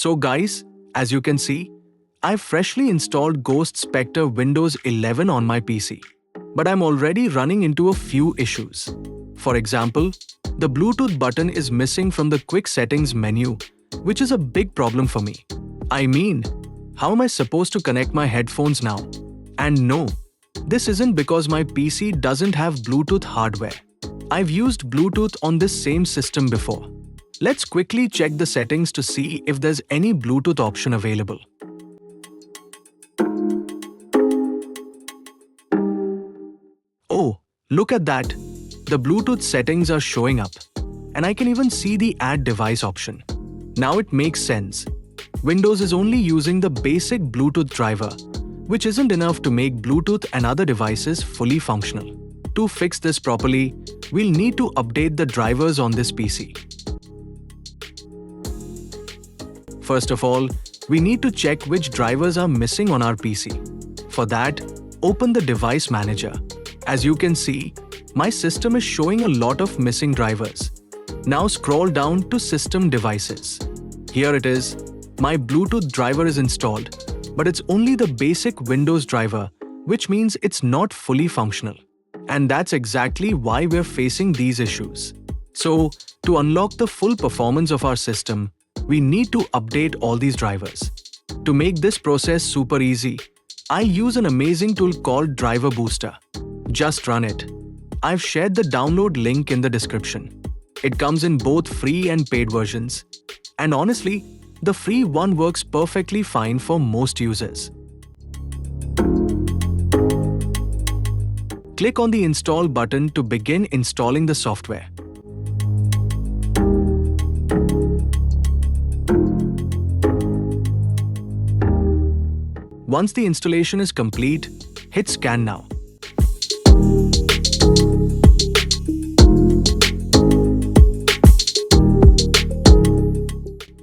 So guys, as you can see, I've freshly installed Ghost Spectre Windows 11 on my PC. But I'm already running into a few issues. For example, the Bluetooth button is missing from the quick settings menu, which is a big problem for me. I mean, how am I supposed to connect my headphones now? And no, this isn't because my PC doesn't have Bluetooth hardware. I've used Bluetooth on this same system before. Let's quickly check the settings to see if there's any Bluetooth option available. Oh, look at that! The Bluetooth settings are showing up, and I can even see the Add Device option. Now it makes sense. Windows is only using the basic Bluetooth driver, which isn't enough to make Bluetooth and other devices fully functional. To fix this properly, we'll need to update the drivers on this PC. First of all, we need to check which drivers are missing on our PC. For that, open the Device Manager. As you can see, my system is showing a lot of missing drivers. Now scroll down to System Devices. Here it is. My Bluetooth driver is installed, but it's only the basic Windows driver, which means it's not fully functional. And that's exactly why we're facing these issues. So, to unlock the full performance of our system, we need to update all these drivers. To make this process super easy, I use an amazing tool called Driver Booster. Just run it. I've shared the download link in the description. It comes in both free and paid versions. And honestly, the free one works perfectly fine for most users. Click on the Install button to begin installing the software. Once the installation is complete, hit Scan Now.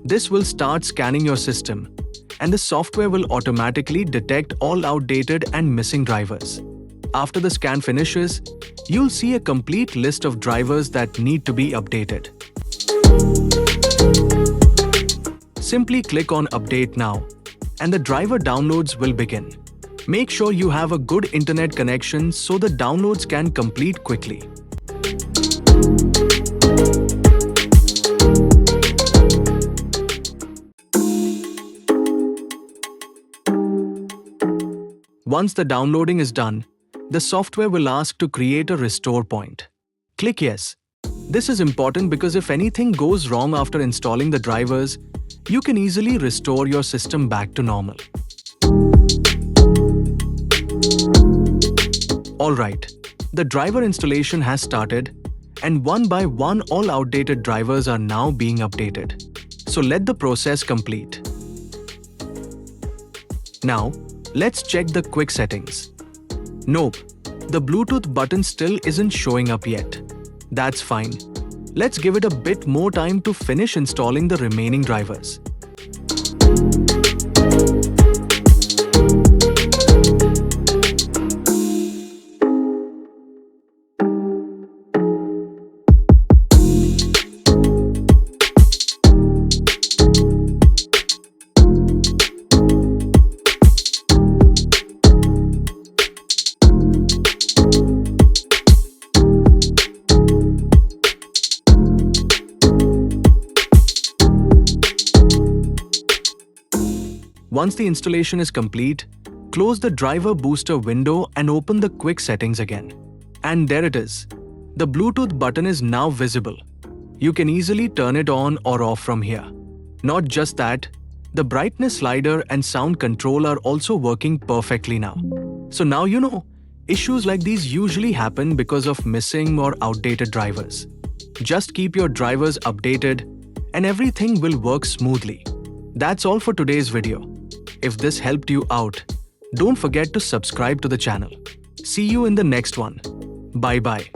This will start scanning your system, and the software will automatically detect all outdated and missing drivers. After the scan finishes, you'll see a complete list of drivers that need to be updated. Simply click on Update Now, and the driver downloads will begin. Make sure you have a good internet connection so the downloads can complete quickly. Once the downloading is done, the software will ask to create a restore point. Click Yes. This is important because if anything goes wrong after installing the drivers, you can easily restore your system back to normal. Alright, the driver installation has started, and one by one all outdated drivers are now being updated. So let the process complete. Now, let's check the quick settings. Nope, the Bluetooth button still isn't showing up yet. That's fine. Let's give it a bit more time to finish installing the remaining drivers. Once the installation is complete, close the Driver Booster window and open the quick settings again. And there it is. The Bluetooth button is now visible. You can easily turn it on or off from here. Not just that, the brightness slider and sound control are also working perfectly now. So now you know, issues like these usually happen because of missing or outdated drivers. Just keep your drivers updated and everything will work smoothly. That's all for today's video. If this helped you out, don't forget to subscribe to the channel. See you in the next one. Bye bye.